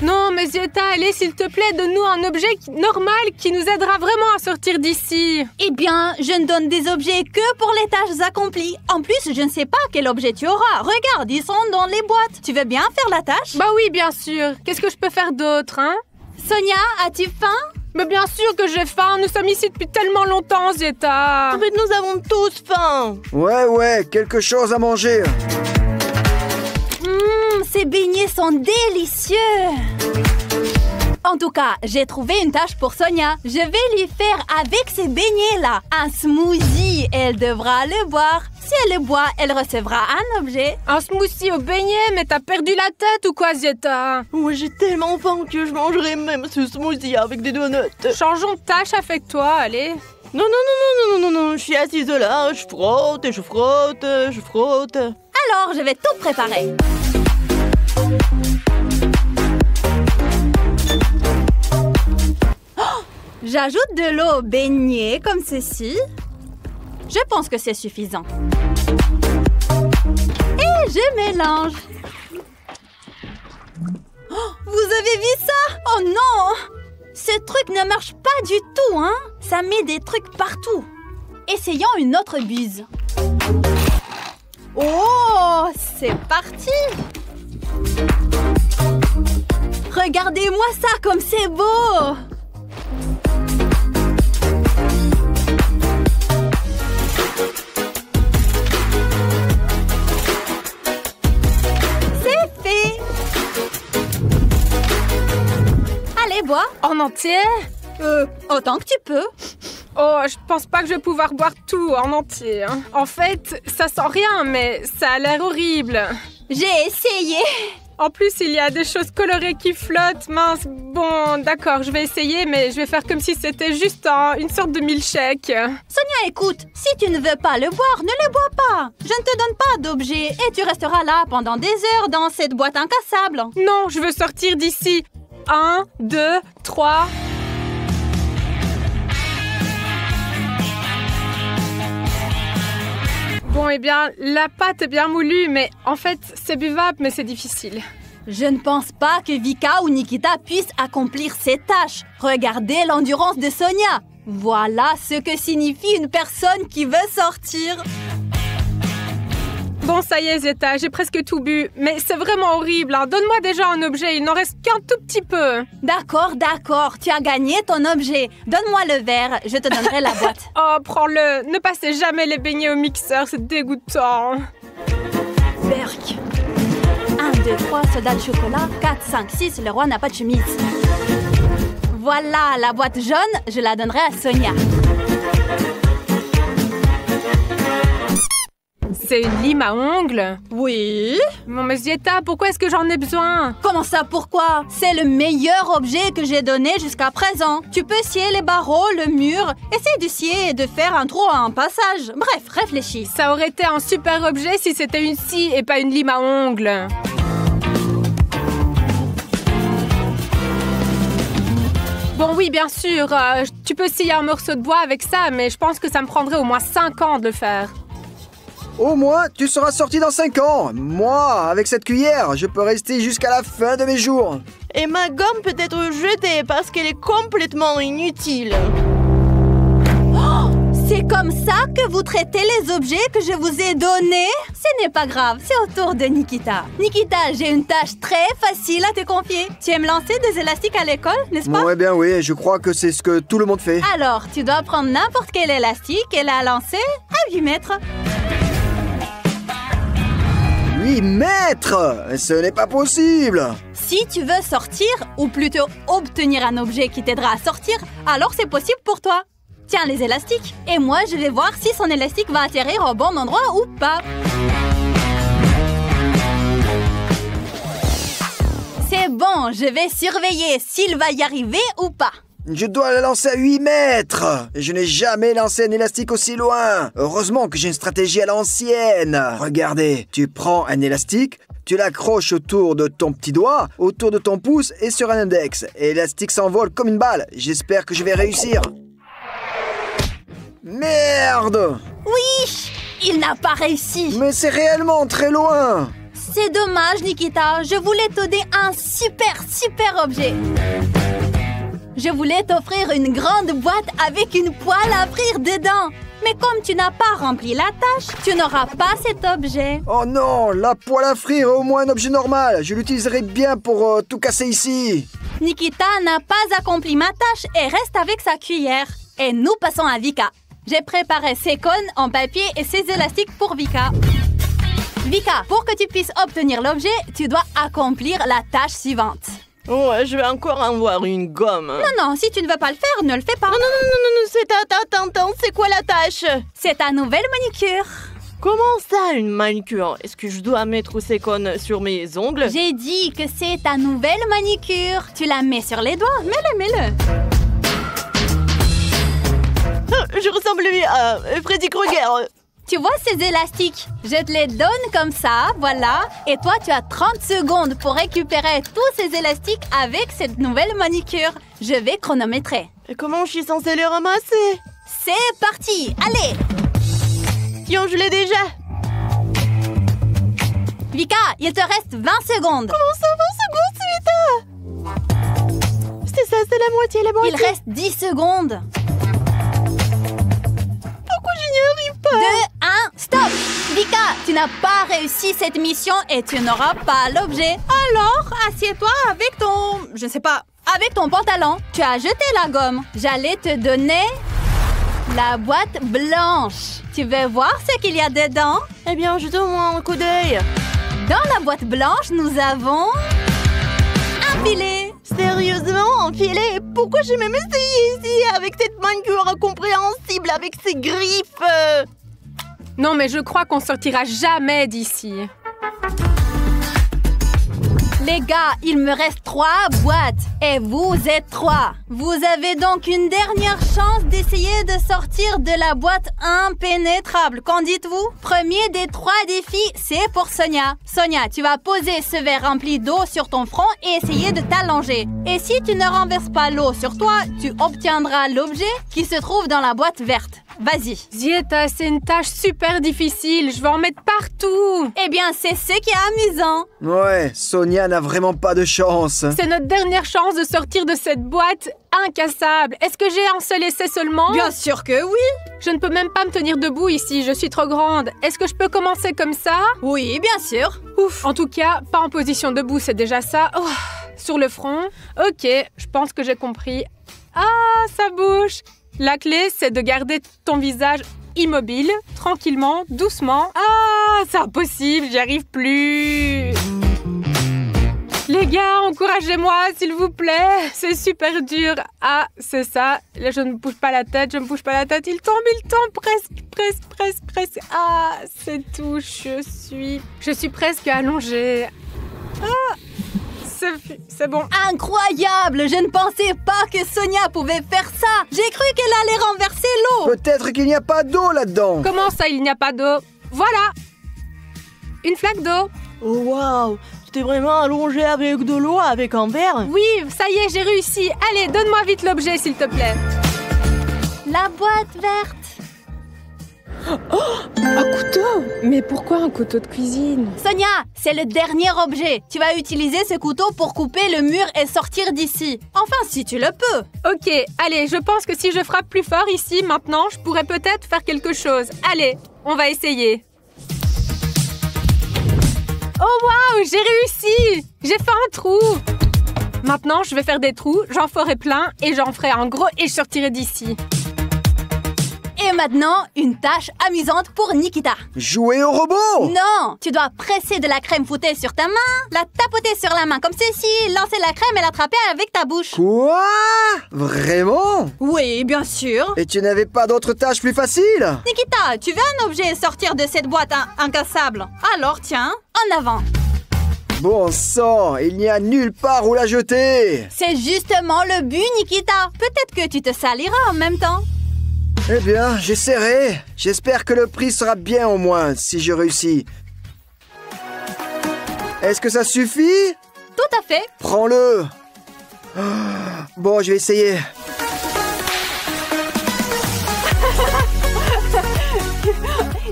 [SPEAKER 1] Non, mais Zieta, allez, s'il te plaît, donne-nous un objet normal qui nous aidera vraiment à sortir d'ici.
[SPEAKER 6] Eh bien, je ne donne des objets que pour les tâches accomplies. En plus, je ne sais pas quel objet tu auras. Regarde, ils sont dans les boîtes. Tu veux bien faire la tâche?
[SPEAKER 1] Bah oui, bien sûr. Qu'est-ce que je peux faire d'autre, hein?
[SPEAKER 6] Sonia, as-tu faim?
[SPEAKER 1] Mais bien sûr que j'ai faim. Nous sommes ici depuis tellement longtemps, Zieta.
[SPEAKER 3] En fait, nous avons tous faim.
[SPEAKER 2] Ouais, quelque chose à manger.
[SPEAKER 6] Ces beignets sont délicieux. En tout cas, j'ai trouvé une tâche pour Sonia. Je vais lui faire avec ces beignets-là un smoothie. Elle devra le boire. Si elle le boit, elle recevra un objet.
[SPEAKER 1] Un smoothie au beignet? Mais t'as perdu la tête ou quoi, Zieta?
[SPEAKER 3] Ouais, j'ai tellement faim que je mangerai même ce smoothie avec des donuts.
[SPEAKER 1] Changeons de tâche avec toi, allez.
[SPEAKER 3] Non, je suis assise là, je frotte.
[SPEAKER 6] Alors, je vais tout préparer. J'ajoute de l'eau au beignet comme ceci. Je pense que c'est suffisant. Et je mélange. Oh, vous avez vu ça? Oh non! Ce truc ne marche pas du tout, hein? Ça met des trucs partout. Essayons une autre buse. Oh, c'est parti! Regardez-moi ça comme c'est beau! C'est fait! Allez, bois!
[SPEAKER 1] En entier?
[SPEAKER 6] Autant que tu peux.
[SPEAKER 1] Oh, je pense pas que je vais pouvoir boire tout en entier, hein. En fait, ça sent rien, mais ça a l'air horrible.
[SPEAKER 6] J'ai essayé.
[SPEAKER 1] En plus, il y a des choses colorées qui flottent. Mince, bon, d'accord, je vais essayer, mais je vais faire comme si c'était juste une sorte de milkshake.
[SPEAKER 6] Sonia, écoute, si tu ne veux pas le boire, ne le bois pas. Je ne te donne pas d'objet et tu resteras là pendant des heures dans cette boîte incassable.
[SPEAKER 1] Non, je veux sortir d'ici. 1, 2, 3... Bon, eh bien, la pâte est bien moulue, mais en fait, c'est buvable, mais c'est difficile.
[SPEAKER 6] Je ne pense pas que Vika ou Nikita puissent accomplir ces tâches. Regardez l'endurance de Sonia. Voilà ce que signifie une personne qui veut sortir.
[SPEAKER 1] Bon, Bon, ça y est, Zeta, j'ai presque tout bu. Mais c'est vraiment horrible, hein. Donne-moi déjà un objet, il n'en reste qu'un tout petit peu.
[SPEAKER 6] D'accord, tu as gagné ton objet. Donne-moi le verre, je te donnerai la boîte.
[SPEAKER 1] Oh, prends-le. Ne passez jamais les beignets au mixeur, c'est dégoûtant.
[SPEAKER 6] Berk. 1, 2, 3, soda de chocolat. 4, 5, 6, le roi n'a pas de chemise. Voilà, la boîte jaune, je la donnerai à Sonia.
[SPEAKER 1] C'est une lime à ongles?
[SPEAKER 6] Oui.
[SPEAKER 1] Bon, mais Zeta, pourquoi est-ce que j'en ai besoin?
[SPEAKER 6] Comment ça, pourquoi? C'est le meilleur objet que j'ai donné jusqu'à présent. Tu peux scier les barreaux, le mur. Essaye de scier et de faire un trou à un passage. Bref, réfléchis.
[SPEAKER 1] Ça aurait été un super objet si c'était une scie et pas une lime à ongles. Bon, oui, bien sûr. Tu peux scier un morceau de bois avec ça, mais je pense que ça me prendrait au moins 5 ans de le faire.
[SPEAKER 2] Au moins, tu seras sorti dans 5 ans. Moi, avec cette cuillère, je peux rester jusqu'à la fin de mes jours.
[SPEAKER 3] Et ma gomme peut être jetée parce qu'elle est complètement inutile.
[SPEAKER 6] C'est comme ça que vous traitez les objets que je vous ai donnés? Ce n'est pas grave, c'est au tour de Nikita. Nikita, j'ai une tâche très facile à te confier. Tu aimes lancer des élastiques à l'école, n'est-ce pas?
[SPEAKER 2] Ouais, bien oui, je crois que c'est ce que tout le monde fait.
[SPEAKER 6] Alors, tu dois prendre n'importe quel élastique et la lancer à 8 mètres.
[SPEAKER 2] 8 mètres! Ce n'est pas possible!
[SPEAKER 6] Si tu veux sortir, ou plutôt obtenir un objet qui t'aidera à sortir, alors c'est possible pour toi. Tiens les élastiques, et moi je vais voir si son élastique va atterrir au bon endroit ou pas. C'est bon, je vais surveiller s'il va y arriver ou pas.
[SPEAKER 2] Je dois la lancer à 8 mètres! Je n'ai jamais lancé un élastique aussi loin! Heureusement que j'ai une stratégie à l'ancienne! Regardez, tu prends un élastique, tu l'accroches autour de ton petit doigt, autour de ton pouce et sur un index. Et l'élastique s'envole comme une balle. J'espère que je vais réussir. Merde!
[SPEAKER 6] Oui, il n'a pas réussi.
[SPEAKER 2] Mais c'est réellement très loin!
[SPEAKER 6] C'est dommage, Nikita. Je voulais te donner un super objet. Je voulais t'offrir une grande boîte avec une poêle à frire dedans. Mais comme tu n'as pas rempli la tâche, tu n'auras pas cet objet.
[SPEAKER 2] Oh non, la poêle à frire est au moins un objet normal. Je l'utiliserai bien pour tout casser ici.
[SPEAKER 6] Nikita n'a pas accompli ma tâche et reste avec sa cuillère. Et nous passons à Vika. J'ai préparé ses cônes en papier et ses élastiques pour Vika. Vika, pour que tu puisses obtenir l'objet, tu dois accomplir la tâche suivante.
[SPEAKER 3] Ouais, je vais encore avoir une gomme.
[SPEAKER 6] Non, si tu ne veux pas le faire, ne le fais pas.
[SPEAKER 3] Non, attends, c'est quoi la tâche?
[SPEAKER 6] C'est ta nouvelle manicure.
[SPEAKER 3] Comment ça, une manicure? Est-ce que je dois mettre ces cônes sur mes ongles?
[SPEAKER 6] J'ai dit que c'est ta nouvelle manicure. Tu la mets sur les doigts. Mets-le.
[SPEAKER 3] Je ressemble lui à Freddy Krueger.
[SPEAKER 6] Tu vois ces élastiques? Je te les donne comme ça, voilà. Et toi, tu as 30 secondes pour récupérer tous ces élastiques avec cette nouvelle manicure. Je vais chronométrer.
[SPEAKER 3] Et comment je suis censée les ramasser?
[SPEAKER 6] C'est parti, allez!
[SPEAKER 3] Tiens, je l'ai déjà.
[SPEAKER 6] Vika, il te reste 20 secondes.
[SPEAKER 3] Comment ça, 20 secondes, Sveta? C'est ça, c'est la moitié.
[SPEAKER 6] Il reste 10 secondes.
[SPEAKER 3] Pourquoi je n'y arrive pas?
[SPEAKER 6] 2, 1, stop! Vika, tu n'as pas réussi cette mission et tu n'auras pas l'objet. Alors, assieds-toi avec ton... je sais pas... avec ton pantalon. Tu as jeté la gomme. J'allais te donner... la boîte blanche. Tu veux voir ce qu'il y a dedans?
[SPEAKER 3] Eh bien, jetons-moi un coup d'œil.
[SPEAKER 6] Dans la boîte blanche, nous avons... un filet.
[SPEAKER 3] Sérieusement, un filet? Pourquoi j'ai même essayé ici avec cette manicure incompréhensible avec ses griffes?
[SPEAKER 1] Non, mais je crois qu'on sortira jamais d'ici.
[SPEAKER 6] Les gars, il me reste 3 boîtes et vous êtes 3. Vous avez donc une dernière chance d'essayer de sortir de la boîte impénétrable. Qu'en dites-vous? Premier des 3 défis, c'est pour Sonia. Sonia, tu vas poser ce verre rempli d'eau sur ton front et essayer de t'allonger. Et si tu ne renverses pas l'eau sur toi, tu obtiendras l'objet qui se trouve dans la boîte verte. vas-y.
[SPEAKER 1] Zieta, c'est une tâche super difficile. Je vais en mettre partout.
[SPEAKER 6] Eh bien, c'est ce qui est amusant.
[SPEAKER 2] Ouais, Sonia n'a vraiment pas de chance.
[SPEAKER 1] C'est notre dernière chance de sortir de cette boîte incassable. Est-ce que j'ai un seul essai seulement?
[SPEAKER 6] Bien sûr que oui.
[SPEAKER 1] Je ne peux même pas me tenir debout ici, je suis trop grande. Est-ce que je peux commencer comme ça?
[SPEAKER 6] Oui, bien sûr.
[SPEAKER 1] Ouf. En tout cas, pas en position debout, c'est déjà ça. Oh, sur le front. Ok, je pense que j'ai compris. Ah, ça bouge. La clé, c'est de garder ton visage immobile, tranquillement, doucement. Ah, c'est impossible, j'y arrive plus. Les gars, encouragez-moi, s'il vous plaît. C'est super dur. Ah, c'est ça. Là, je ne bouge pas la tête, Il tombe, presque. Ah, c'est tout. Je suis presque allongée. Ah, c'est bon.
[SPEAKER 6] Incroyable! Je ne pensais pas que Sonia pouvait faire ça. J'ai cru qu'elle allait renverser l'eau.
[SPEAKER 2] Peut-être qu'il n'y a pas d'eau là-dedans.
[SPEAKER 1] Comment ça, il n'y a pas d'eau? Voilà. Une flaque d'eau.
[SPEAKER 3] Oh waouh! Tu t'es vraiment allongé avec de l'eau, avec un verre?
[SPEAKER 1] Oui, ça y est, j'ai réussi. Allez, donne-moi vite l'objet, s'il te plaît.
[SPEAKER 6] La boîte verte.
[SPEAKER 1] Un couteau? Mais pourquoi un couteau de cuisine?
[SPEAKER 6] Sonia, c'est le dernier objet. Tu vas utiliser ce couteau pour couper le mur et sortir d'ici. Enfin, si tu le peux.
[SPEAKER 1] Ok, allez, je pense que si je frappe plus fort ici, maintenant, je pourrais peut-être faire quelque chose. Allez, on va essayer. Oh waouh, j'ai réussi! J'ai fait un trou! Maintenant, je vais faire des trous, j'en ferai plein et j'en ferai un gros et je sortirai d'ici.
[SPEAKER 6] Et maintenant, une tâche amusante pour Nikita.
[SPEAKER 2] Jouer au robot?
[SPEAKER 6] Non, tu dois presser de la crème fouettée sur ta main, la tapoter sur la main comme ceci, lancer la crème et l'attraper avec ta bouche.
[SPEAKER 2] Quoi? Vraiment?
[SPEAKER 6] Oui, bien sûr.
[SPEAKER 2] Et tu n'avais pas d'autres tâches plus faciles?
[SPEAKER 6] Nikita, tu veux un objet sortir de cette boîte incassable? Alors tiens, en avant.
[SPEAKER 2] Bon sang, il n'y a nulle part où la jeter.
[SPEAKER 6] C'est justement le but, Nikita. Peut-être que tu te saliras en même temps.
[SPEAKER 2] Eh bien, j'essaierai. J'espère que le prix sera bien au moins, si je réussis. Est-ce que ça suffit?
[SPEAKER 6] Tout à fait.
[SPEAKER 2] Prends-le. Bon, je vais essayer.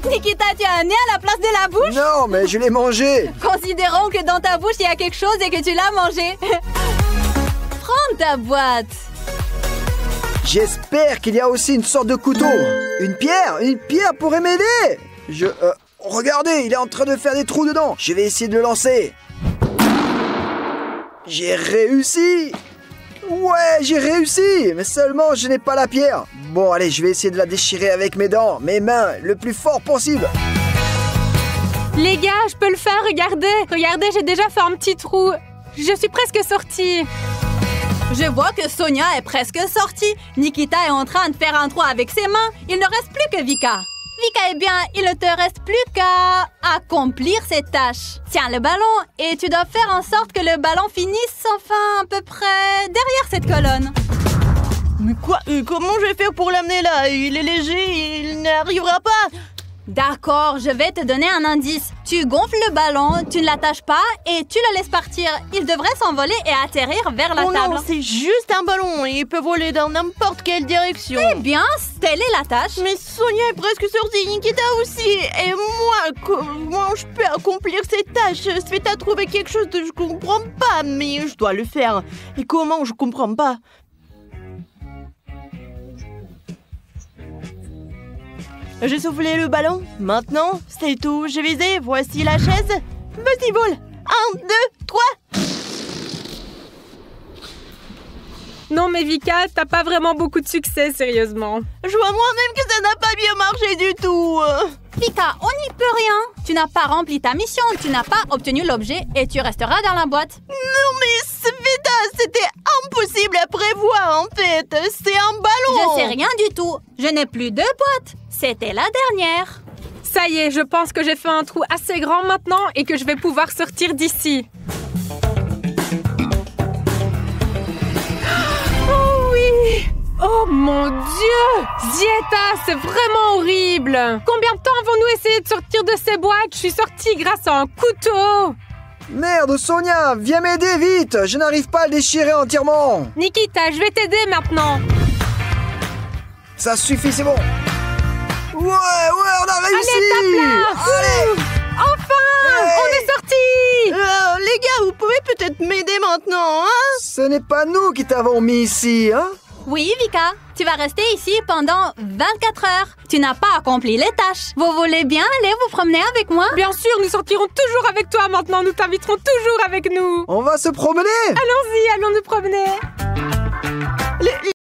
[SPEAKER 6] Nikita, tu as un nez à la place de la bouche?
[SPEAKER 2] Non, mais je l'ai mangé.
[SPEAKER 6] Considérons que dans ta bouche, il y a quelque chose et que tu l'as mangé. Prends ta boîte.
[SPEAKER 2] J'espère qu'il y a aussi une sorte de couteau. Une pierre pourrait m'aider. Regardez, il est en train de faire des trous dedans. Je vais essayer de le lancer. J'ai réussi. Ouais, j'ai réussi. Mais seulement, je n'ai pas la pierre. Bon, allez, je vais essayer de la déchirer avec mes dents, mes mains, le plus fort possible.
[SPEAKER 1] Les gars, je peux le faire, regardez. Regardez, j'ai déjà fait un petit trou. Je suis presque sortie.
[SPEAKER 6] Je vois que Sonia est presque sortie. Nikita est en train de faire un trou avec ses mains. Il ne reste plus que Vika. Vika, eh bien, il ne te reste plus qu'à accomplir cette tâche. Tiens le ballon et tu dois faire en sorte que le ballon finisse enfin à peu près derrière cette colonne.
[SPEAKER 3] Mais quoi? Comment je vais faire pour l'amener là? Il est léger, il n'arrivera pas.
[SPEAKER 6] D'accord, je vais te donner un indice. Tu gonfles le ballon, tu ne l'attaches pas et tu le laisses partir. Il devrait s'envoler et atterrir vers la table.
[SPEAKER 3] Non, c'est juste un ballon. Il peut voler dans n'importe quelle direction.
[SPEAKER 6] Eh bien, telle est la tâche.
[SPEAKER 3] Mais Sonia est presque sortie, Nikita aussi. Et moi, comment je peux accomplir cette tâche? Sveta a trouvé quelque chose que je comprends pas, mais je dois le faire. Et comment? Je comprends pas. J'ai soufflé le ballon. Maintenant, c'est tout. J'ai visé. Voici la chaise. Vas-y, vole. 1, 2, 3.
[SPEAKER 1] Non mais Vika, t'as pas vraiment beaucoup de succès, sérieusement.
[SPEAKER 3] Je vois moi-même que ça n'a pas bien marché du tout.
[SPEAKER 6] Vika, on n'y peut rien. Tu n'as pas rempli ta mission, tu n'as pas obtenu l'objet et tu resteras dans la boîte.
[SPEAKER 3] Non mais Sveta, c'était impossible à prévoir en fait. C'est un ballon.
[SPEAKER 6] Je sais rien du tout. Je n'ai plus de boîte. C'était la dernière.
[SPEAKER 1] Ça y est, je pense que j'ai fait un trou assez grand maintenant et que je vais pouvoir sortir d'ici. Oh oui! Oh mon Dieu! Zieta, c'est vraiment horrible! Combien de temps avons-nous essayé de sortir de ces boîtes? Je suis sortie grâce à un couteau!
[SPEAKER 2] Merde, Sonia, viens m'aider vite. Je n'arrive pas à le déchirer entièrement.
[SPEAKER 1] Nikita, je vais t'aider maintenant.
[SPEAKER 2] Ça suffit, c'est bon. Ouais, on a réussi. Allez.
[SPEAKER 1] Enfin, on est sortis.
[SPEAKER 3] Les gars, vous pouvez peut-être m'aider maintenant, hein?
[SPEAKER 2] Ce n'est pas nous qui t'avons mis ici, hein?
[SPEAKER 6] Oui, Vika, tu vas rester ici pendant 24 heures. Tu n'as pas accompli les tâches. Vous voulez bien aller vous promener avec moi?
[SPEAKER 1] Bien sûr, nous sortirons toujours avec toi maintenant. Nous t'inviterons toujours avec nous.
[SPEAKER 2] On va se promener.
[SPEAKER 1] Allons-y, allons nous promener.